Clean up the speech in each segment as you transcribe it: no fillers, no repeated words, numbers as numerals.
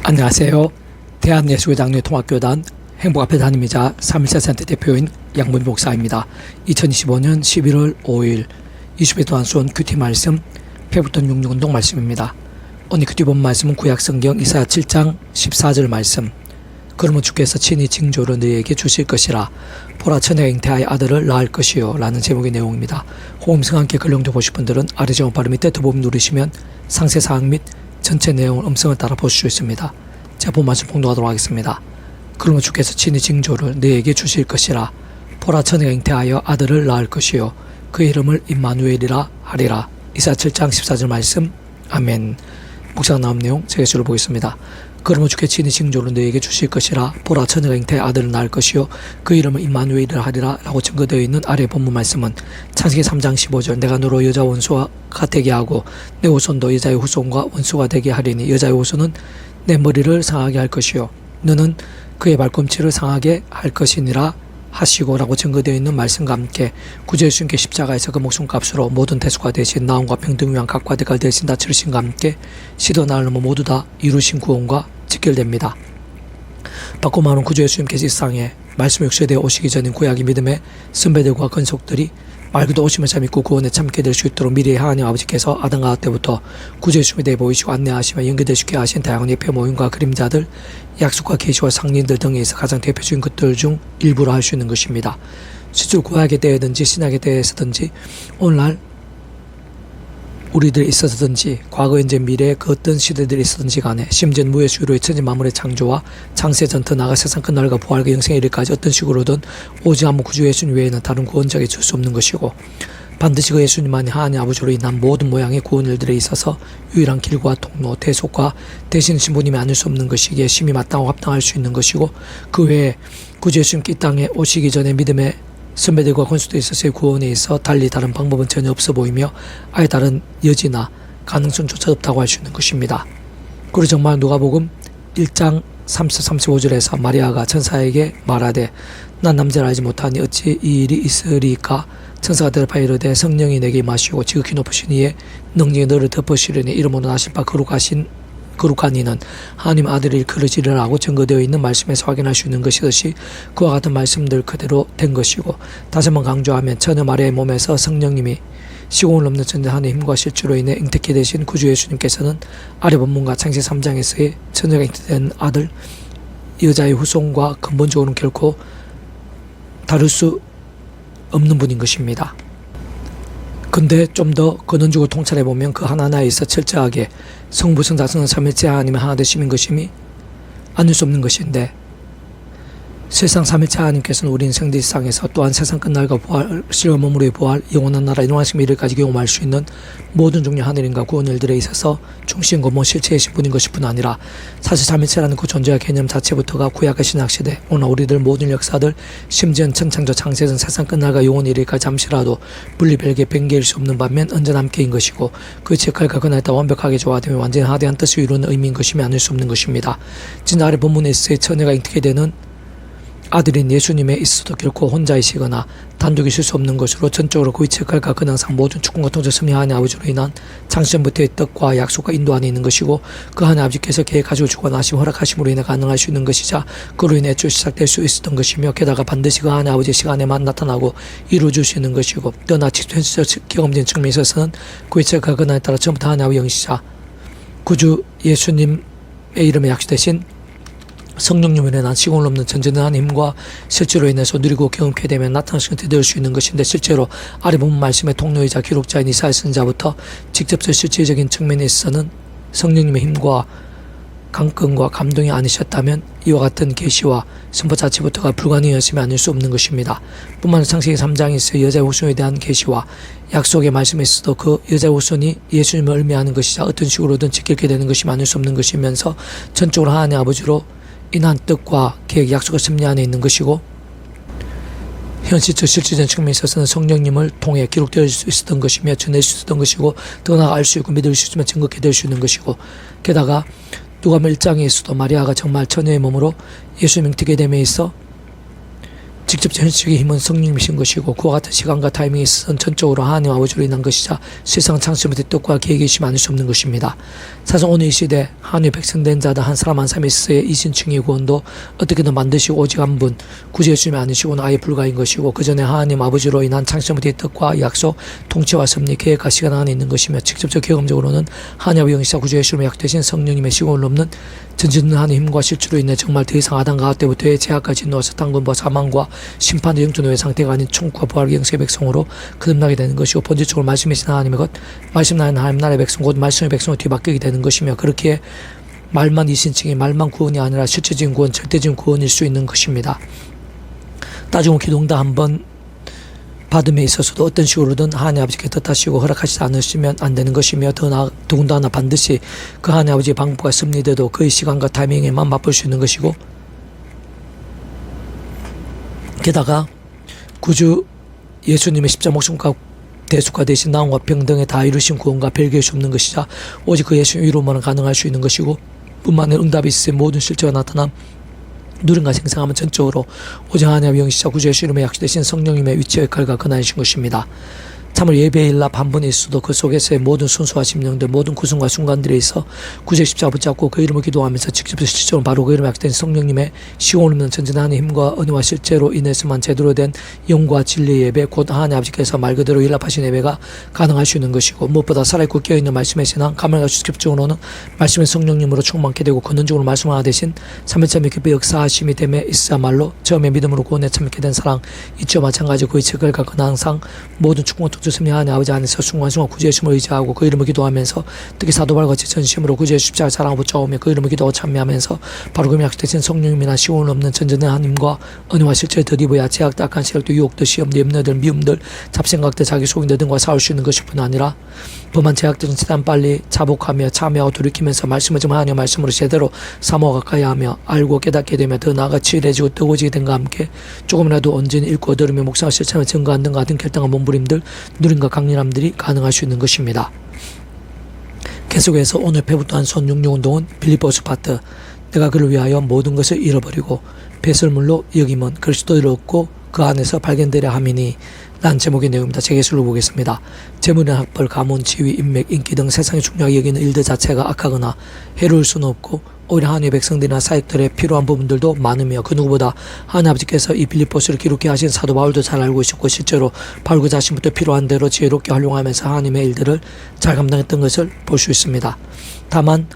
안녕하세요. 대한예수교장로회 통합교단 행복앞에 담임이자 314센터 대표인 양문 목사입니다. 2025년 11월 5일 20회 동안 쏜 큐티 말씀 페북던 66운동 말씀입니다. 오늘 큐티 본 말씀은 구약성경 이사야 7장 14절 말씀. 그러면 주께서 친히 징조로 너희에게 주실 것이라. 보라 처녀가 잉태하여 아들을 낳을 것이요 라는 제목의 내용입니다. 호음성 함께 글령도 보실 분들은 아래 제목 바로 밑에 더보기 누르시면 상세사항 및 전체 내용을 음성을 따라 보실 수 있습니다. 제가 본 말씀 봉독하도록 하겠습니다. 그러면 주께서 친히 징조를 너희에게 주실 것이라. 보라 처녀가 잉태하여 아들을 낳을 것이요 그의 이름을 임마누엘이라 하리라. 이사야 7장 14절 말씀. 아멘. 묵상 나온 내용 제가 예수를 보겠습니다. 그러면 주께서 친히 징조를 너희에게 주실 것이라. 보라 처녀가 잉태하여 아들을 낳을 것이요 그 이름을 임마누엘이라 하리라 라고 증거되어 있는 아래 본문 말씀은 창세기 3장 15절 내가 너로 여자 원수가 되게 하고 내 후손도 여자의 후손과 원수가 되게 하리니 여자의 후손은 내 머리를 상하게 할 것이요 너는 그의 발꿈치를 상하게 할 것이니라 하시고 라고 증거되어 있는 말씀과 함께 구주 예수님께 십자가에서 그 목숨값으로 모든 대속화 대신 나음과 평등 위한 각과 대가를 대신 다 치르신과 함께 시도 나를 넘어 모두 다 이루신 구원과 직결됩니다. 바꿔 말하면 구주 예수님께서 이 세상에 말씀이 육체되어 오시기 전인 구약의 믿음의 선배들과 건속들이 말 그대로 오심을 참 믿고 구원에 참게 될 수 있도록 미래의 하나님 아버지께서 아담과 하와 때부터 구주 예수님에 대해 보이시고 안내하시며 연결되시게 하신 다양한 예표 모임과 그림자들, 약속과 계시와 상린들 등에 있어 가장 대표적인 것들 중 일부로 할 수 있는 것입니다. 실제로 구약에 대해든지 신약에 대해서든지 오늘날 우리들이 있어서든지 과거 현재 미래의 그 어떤 시대들이 있었든지 간에 심지어 무의 수요로의 천지 만물의 창조와 창세 전터 나가 세상 끝날과 부활과 영생에 이르기까지 어떤 식으로든 오직 한 구주 예수님 외에는 다른 구원자에게 줄 수 없는 것이고 반드시 그 예수님만이 하나님 아버지로 인한 모든 모양의 구원 일들에 있어서 유일한 길과 통로, 대속과 대신 신부님이 아닐 수 없는 것이기에 심히 마땅하고 합당할 수 있는 것이고 그 외에 구주 예수님께 이 땅에 오시기 전에 믿음의 선배들과 건수도 있어서의 구원에 있어 달리 다른 방법은 전혀 없어 보이며 아예 다른 여지나 가능성조차 없다고 할 수 있는 것입니다. 그리고 정말 누가복음 1장 35절에서 마리아가 천사에게 말하되 난 남자를 알지 못하니 어찌 이 일이 있으리까. 천사가 대답하여 이르되 성령이 내게 임하시고 지극히 높으신 이의 능력이 너를 덮으시려니 이름으로 나실 바 거룩한 이는 하나님 아들이 일컬어지리라 하고 증거되어 있는 말씀에서 확인할 수 있는 것이듯이 그와 같은 말씀들 그대로 된 것이고 다시 한번 강조하면 처녀 마리아의 몸에서 성령님이 시공을 넘는 전대 하나님의 힘과 실주로 인해 잉태케 되신 구주 예수님께서는 아래 본문과 창세기 3장에서의 처녀가 잉태된 아들 여자의 후손과 근본적으로는 결코 다를 수 없는 분인 것입니다. 근데 좀 더 근원적으로 통찰해보면 그 하나하나에 있어 철저하게 성부, 성자, 성령, 삼위일체 하나님의 하나 되심인 것임이 아닐 수 없는 것인데 세상 삼위일체 하나님께서는 우리 인생들 세상에서 또한 세상 끝날과 부활, 실과 몸으로의 부활, 영원한 나라, 인왕하심 이르기까지 경험할 수 있는 모든 종류 하늘인과 구원 일들에 있어서 충신 고모 실체이신 분인 것일 뿐 아니라 사실 삼위일체라는 그 존재와 개념 자체부터가 구약의 신약시대 오늘 우리들 모든 역사들 심지어는 천창조 창세전 세상 끝날과 영원 이르기까지 잠시라도 분리 별개 변개일 수 없는 반면 언제나 함께인 것이고 그 역할과 그날에 따라 완벽하게 조화되며 완전히 하대한 뜻을 이루는 의미인 것임이 아닐 수 없는 것입니다. 진짜 아래 본문에 있어의 처녀가 잉태게 되는 아들인 예수님에 있어도 결코 혼자이시거나 단독 있을 수 없는 것으로 전적으로 그 위치역할과 근황상 모든 축권과 통제 승리 하나님 아버지로 인한 창세전부터의 뜻과 약속과 인도 안에 있는 것이고 그 하나님 아버지께서 계획하시고 주관하시고 허락하심으로 인해 가능할 수 있는 것이자 그로 인해 쭉 시작될 수 있었던 것이며 게다가 반드시 그 하나님 아버지의 시간에만 나타나고 이루어질 수 있는 것이고 또나 직접 현실적 경험된 측면에 있어서는 그 위치역할 근황에 따라 전부터 하나님 아버지 영시자 구주 예수님의 이름에 약속되신 성령님으로 인한 시공을 넘는 전전한 힘과 실제로 인해서 누리고 경험하게 되면 나타날 수 있는 것인데 실제로 아래 본문 말씀의 통로이자 기록자인 이사야 선지자부터 직접적 실질적인 측면에 있어서는 성령님의 힘과 강권과 감동이 아니셨다면 이와 같은 계시와 선포 자체부터가 불가능이었으면 아닐 수 없는 것입니다. 뿐만 아니라 창세기 3장에 있어 여자의 후손에 대한 계시와 약속의 말씀에 있어도 그 여자의 후손이 예수님을 의미하는 것이자 어떤 식으로든 지키게 되는 것이 아닐 수 없는 것이면서 전적으로 하나님 아버지로 인한 뜻과 계획, 약속의 섭리 안에 있는 것이고 현실적 실질적인 측면에 있어서는 성령님을 통해 기록될 수 있었던 것이며 전할 수 있었던 것이고 더 나아가 알 수 있고 믿을 수 있으면 증거하게 될 수 있는 것이고 게다가 누가복음 1장에 있어도 마리아가 정말 처녀의 몸으로 예수님 잉태게 됨에 있어 직접 현실적인 힘은 성령님이신 것이고 그와 같은 시간과 타이밍에 있어서는 전적으로 하나님 아버지로 인한 것이자 세상 창세부터 뜻과 계획이시면 아닐 수 없는 것입니다. 사실 오늘 이 시대 하나님의 백성된 자들 한 사람 한 사람에 있어서의 이신층의 구원도 어떻게든 만드시고 오직 한 분 구주 예수님이 아니시고는 아예 불가인 것이고 그 전에 하나님 아버지로 인한 창세부터의 뜻과 약속, 통치와 섭리, 계획과 시간 안에 있는 것이며 직접적 경험적으로는 하나님 아버지 영이시자 구주 예수님의 약되신 성령님의 시공을 넘는 전진하는 힘과 실주로 인해 정말 더 이상 아담과 때부터의 제약과 진노와 사탄군과 사망과 심판의 영존의 상태가 아닌 천국과 부활의 영생의 백성으로 거듭나게 되는 것이고 본질적으로 말씀이신 하나님의 것, 말씀 나는 하나님 나라의 백성 곧 말씀의 백성으로 뒤바뀌게 되는 것이며 그렇게 말만 이신칭이 말만 구원이 아니라 실제적인 구원, 절대적인 구원일 수 있는 것입니다. 따지고 기도응답 한번 받음에 있어서도 어떤 식으로든 하나님 아버지께 뜻하시고 허락하시지 않으시면 안 되는 것이며 더군다나 반드시 그 하나님 아버지의 방법과 섭리대도 그의 시간과 타이밍에만 맛볼 수 있는 것이고 게다가 구주 예수님의 십자 목숨과 대속과 대신 나음과 평등에 다 이루신 구원과 별개일 수 없는 것이자 오직 그 예수 이름으로만 가능할 수 있는 것이고 뿐만 아니라 응답이 있으면 모든 실제가 나타남 누군가 생생하면 전적으로 오직 하나님의 영이시자 구주 예수 이름의 약속되신 성령님의 위치와 역할과 근한이신 것입니다. 참으로 예배의 일납 한 번에 있어도 그 속에서의 모든 순수와 심령들 모든 구성과 순간들에 있어 구주의 십자가 붙잡고 그 이름을 기도하면서 직접 실제로 바로 그 이름에 약속된 성령님의 시공을 없는 전진하는 힘과 은혜와 실제로 인해서만 제대로 된 영과 진리의 예배 곧 하나님 아버지께서 말 그대로 일납하신 예배가 가능할 수 있는 것이고 무엇보다 살아있고 깨어있는 말씀의 신앙 가만히 직접적으로는 말씀의 성령님으로 충만케 되고 근원적으로 말씀 하나 되신 3일째 기쁘 역사하심이 됨에 있어야말로 처음에 믿음으로 구원에 참여케 된 사랑 이치와 마찬가지로 그의 책을 갖고는 항상 모든 충만 주스미 하나님 아버지 안에서 순간순간 구주의 예수님을 의지하고 그 이름을 기도하면서 특히 사도바울같이 전심으로 구주의 십자가를 사랑하고 붙잡으며 그 이름을 기도하고 참여하면서 바로 그 약속되신 성령님이나 시온을 없는 전전의 하나님과 은혜와 실체를 덧입어야 제약도 악한 세력도 유혹도 시험도 염려들 미움들 잡생각들 자기 속인들 등과 싸울 수 있는 것뿐 아니라 범한 제약들은 최대한 빨리 자복하며 참여하고 돌이키면서 말씀을 좀 하나님의 말씀으로 제대로 사모하 가까이 하며 알고 깨닫게 되며 더 나아가 치유해지고 뜨거워지게 된과 함께 조금이라도 온전히 읽고 얻으며 묵상을 실천하며 증거한 등과 같은 결단과 몸부림들 누림과 강렬함들이 가능할 수 있는 것입니다. 계속해서 오늘 배부도한 손 66운동은 빌립보서 파트 내가 그를 위하여 모든 것을 잃어버리고 배설물로 여김은 그리스도를 얻고 그 안에서 발견되려 함이니 라는 제목의 내용입니다. 제 예술로 보겠습니다. 재물이나 학벌, 가문, 지위, 인맥, 인기 등 세상에 중요하게 여기는 일들 자체가 악하거나 해로울 수는 없고 오히려 하나님의 백성들이나 사역들의 필요한 부분들도 많으며 그 누구보다 하나님 아버지께서 이 빌립보서를 기록해 하신 사도 바울도 잘 알고 있었고 실제로 바울 그 자신부터 필요한 대로 지혜롭게 활용하면서 하나님의 일들을 잘 감당했던 것을 볼 수 있습니다. 다만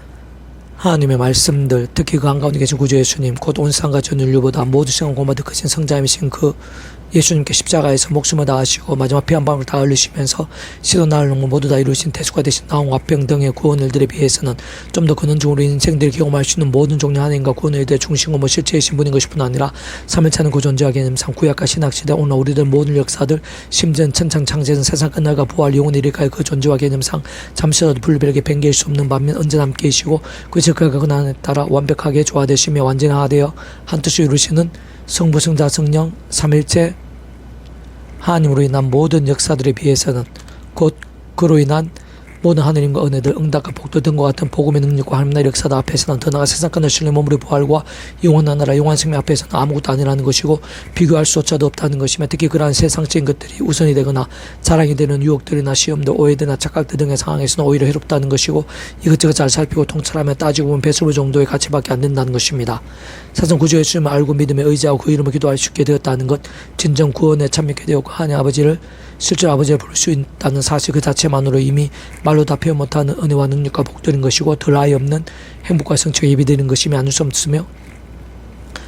하나님의 말씀들 특히 그 한가운데 계신 구주 예수님 곧 온 세상과 전 인류보다 모두 생각 고마드 크신 성자이신 그 예수님께 십자가에서 목숨을 다하시고 마지막 피 한 방울 다 흘리시면서 시도 나을 놈을 모두 다 이루신 대수가 되신 나음과 평등의 구원일들에 비해서는 좀 더 근원적으로 인생들이 경험할 수 있는 모든 종류 하나님과 구원일들의 중심과 실체이신 분인 것뿐 아니라 3일차는 그 존재와 개념상 구약과 신학시대 오늘 우리들 모든 역사들 심지어는 천창창세는 세상 끝날과 부활 영혼의 일일까지 그 존재와 개념상 잠시라도 분별하게 변개할 수 없는 반면 언제나 함께 계시고 그 즉각과 근한에 따라 완벽하게 조화되시며 완전화되어 한뜻을 이루시는 성부 성자 성령 3일째 하나님으로 인한 모든 역사들에 비해서는 곧 그로 인한 모든 하느님과 은혜들 응답과 복도 등과 같은 복음의 능력과 하나님 나라의 역사들 앞에서는 더 나아가 세상 끝날 신의 몸으로의 부활과 영원한 나라 영원한 생명 앞에서는 아무것도 아니라는 것이고 비교할 수조차도 없다는 것이며 특히 그러한 세상적인 것들이 우선이 되거나 자랑이 되는 유혹들이나 시험들 오해들이나 착각들 등의 상황에서는 오히려 해롭다는 것이고 이것저것 잘 살피고 통찰하며 따지고 보면 배설물 정도의 가치밖에 안 된다는 것입니다. 사선 구주 예수님을 알고 믿음에 의지하고 그 이름을 기도할 수 있게 되었다는 것 진정 구원에 참여하게 되었고 하나님 아버지를 실제로 아버지를 부를 수 있다는 사실 그 자체만으로 이미 말로 다 표현 못하는 은혜와 능력과 복들인 것이고 덜 아이 없는 행복과 성취가 예비되는 것이며 아닐 수 없으며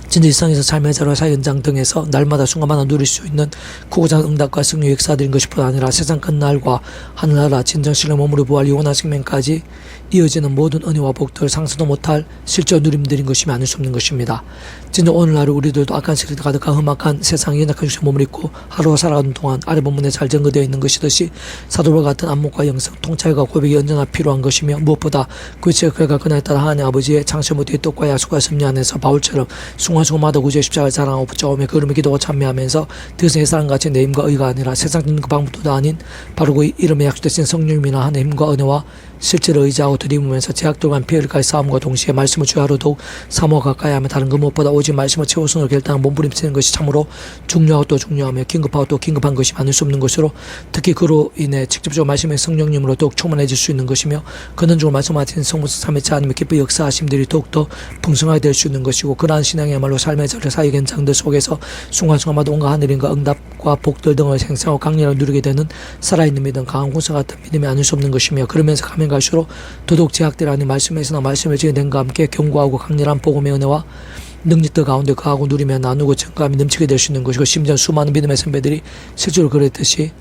진짜 일상에서 삶의 자료와 사회 현장 등에서 날마다 순간마다 누릴 수 있는 크고작은 응답과 승리의 역사들인 것뿐 아니라 세상 끝날과 하늘나라 진정신의 몸으로 부활 영원한 생명까지 이어지는 모든 은혜와 복들 상상도 못할 실제 누림들인 것이며 아닐 수 없는 것입니다. 진짜 오늘날 우리들도 악한 세력이 가득한 험악한 세상에 연약한 육신의 몸을 입고 하루가 살아가는 동안 아래 본문에 잘 전거되어 있는 것이듯이 사도와 같은 안목과 영성, 통찰과 고백이 언제나 필요한 것이며 무엇보다 그 지역과 그날에 따라 하나님 아버지의 창세무대의 뜻과 약속과 섭리 안에서 바울처럼 순간순간마다 구주의 십자가를 자랑하고 붙잡으며 그 이름의 기도와 참여하면서 더 이상의 사랑같이 내 힘과 의가 아니라 세상 그 방법도 아닌 바로 그 이름의 약속되신 성령님이나 하나님의 힘과 은혜와 실제로 의지하고 들이부면서 제약들과 피해를까지 싸움과 동시에 말씀을 주하로 더욱 사모와 가까이 하며 다른 그 무엇보다 오직 말씀을 최우선으로 결단하고 몸부림치는 것이 참으로 중요하고 또 중요하며 긴급하고 또 긴급한 것이 많을 수 없는 것으로 특히 그로 인해 직접적으로 말씀의 성령님으로 더욱 충만해질 수 있는 것이며 근원적으로 말씀하신 성부수 삼위체 하나님의 기쁘 역사하심들이 더욱더 풍성하게 될 수 있는 것이고 그러한 신앙이야말로 삶의 자리 사역 현장들 속에서 순간순간마다 온갖 하늘인과 응답과 복들 등을 생성하고 강렬하게 누리게 되는 살아있는 믿음 강한 군사 같은 믿음이 아닐 수 없는 것이며 그러면서 가면 갈수록 더더욱 제약들 안에 말씀에서나 말씀을 지게 된과 함께 견고하고 강렬한 복음의 은혜와 능력들 가운데 거하고 누리며 나누고 증감이 넘치게 될 수 있는 것이고 심지어 수많은 믿음의 선배들이 실제로 그랬듯이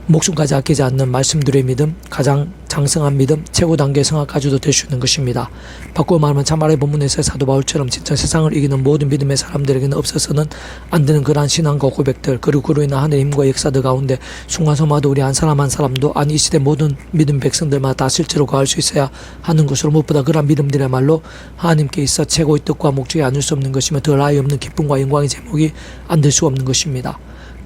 목숨까지 아끼지 않는 말씀들의 믿음, 가장 장성한 믿음, 최고 단계의 성화까지도 될 수 있는 것입니다. 바꾸어 말하면 참말의 본문에서의 사도 바울처럼 진짜 세상을 이기는 모든 믿음의 사람들에게는 없어서는 안 되는 그러한 신앙과 고백들 그리고 그로 인한 하늘의 힘과 역사들 가운데 순간소마도 우리 한 사람 한 사람도 아니 이 시대 모든 믿음 백성들마다 다 실제로 거할 수 있어야 하는 것으로 무엇보다 그러한 믿음들이야말로 하나님께 있어 최고의 뜻과 목적이 아닐 수 없는 것이며 더 나위 없는 기쁨과 영광의 제목이 안 될 수 없는 것입니다.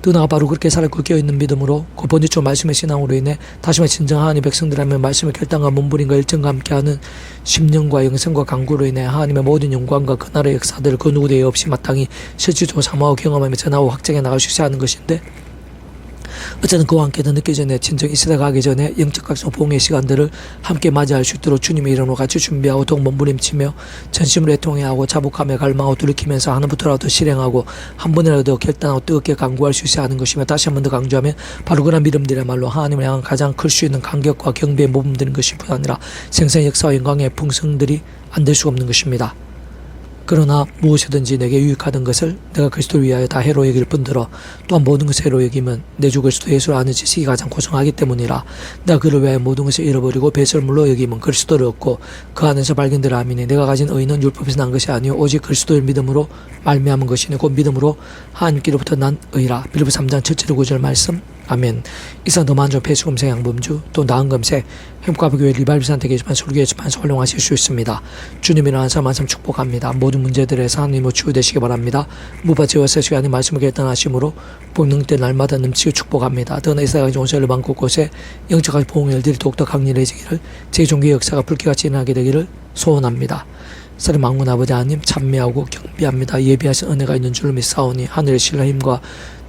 뜨나가 바로 그렇게 살고 깨어있는 믿음으로 그 본질적 말씀의 신앙으로 인해 다시마 진정 하나님의 백성들이라면 말씀의 결단과 몸부림과 일정과 함께하는 심령과 영성과 강구로 인해 하나님의 모든 영광과 그 나라의 역사들을 그 누구도 예외 없이 마땅히 실질적으로 사모하고 경험하며 전하고 확장해 나갈 수 있어야 하는 것인데 어쨌든 그와 함께 더 늦기 전에 진정 이 시대가 가기 전에 영적 각성 보응의 시간들을 함께 맞이할 수 있도록 주님의 이름으로 같이 준비하고 더욱 몸부림치며 전심으로 애통해하고 자복하며 갈망하고 돌이키면서 하나부터라도 실행하고 한 번이라도 결단하고 뜨겁게 강구할 수 있어야 하는 것이며 다시 한 번 더 강조하면 바로 그런 믿음들이야말로 하나님을 향한 가장 클 수 있는 간격과 경배의 모범되는 것이 뿐 아니라 생생의 역사와 영광의 풍성들이 안 될 수가 없는 것입니다. 그러나 무엇이든지 내게 유익하던 것을 내가 그리스도를 위하여 다 해로 여길 뿐더러 또한 모든 것을 해로 여기면 내 주 그리스도 예수를 아는 지식이 가장 고성하기 때문이라. 내가 그를 위하여 모든 것을 잃어버리고 배설물로 여기면 그리스도를 얻고 그 안에서 발견되라 하미니 내가 가진 의는 율법에서 난 것이 아니요 오직 그리스도를 믿음으로 말미암은 것이니 곧 믿음으로 하나님께로부터 난 의라. 빌립보 3장 7절 9절 말씀. 아멘. 이상 더 만족 폐수금생 양범주 또 나은 검색 행복가부교회 리발비산테 게시판 설교 게시판에서 활용하실 수 있습니다. 주님이라는 한 사람 한 사람 축복합니다. 모든 문제들에서 하나님으로 치유되시기 바랍니다. 무바지와 세시간의 말씀을 결단하심으로 복능때 날마다 넘치게 축복합니다. 더나 이사가지 온세를 방 곳곳에 영적인 보응의 일들이 더욱더 강렬해지기를 제 종교의 역사가 불길같이 일어나게 되기를 소원합니다. 사람 만군 아버지 하나님 찬미하고 경배합니다. 예비하신 은혜가 있는 줄로 믿사오니 하늘의 신뢰 힘과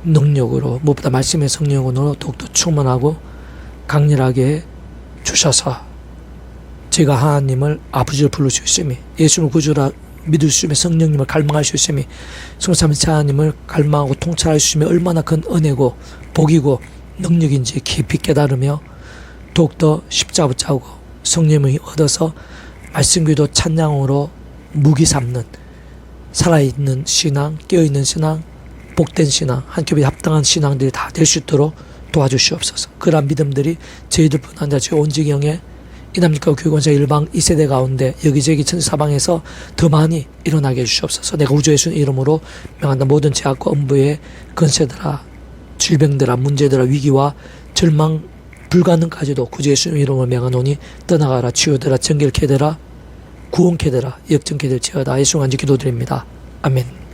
능력으로 무엇보다 말씀의 성령으로 더욱더 충만하고 강렬하게 주셔서 제가 하나님을 아버지를 부를 수 있음이 예수를 구주라 믿을 수 있음이 성령님을 갈망할 수 있음이 성삼위체 하나님을 갈망하고 통찰할 수 있음이 얼마나 큰 은혜고 복이고 능력인지 깊이 깨달으며 더욱더 십자가 붙잡고 성령을 얻어서 말씀기도 찬양으로 무기 삼는 살아있는 신앙, 깨어있는 신앙, 복된 신앙, 한 겹에 합당한 신앙들이 다 될 수 있도록 도와주시옵소서. 그러한 믿음들이 저희들뿐 아니라 저희 온 지경에 이남직과 교육원사 일방 2세대 가운데 여기저기 천사방에서 더 많이 일어나게 해주시옵소서. 내가 우주 예수의 이름으로 명한다. 모든 제약과 음부의 건세들아, 질병들아, 문제들아, 위기와 절망, 불가능까지도 구주 예수의 이름으로 명하노니 떠나가라, 치유되라, 정결케 되라, 구원케 되라, 역정케 될지어다. 예수 간지 기도드립니다. 아멘.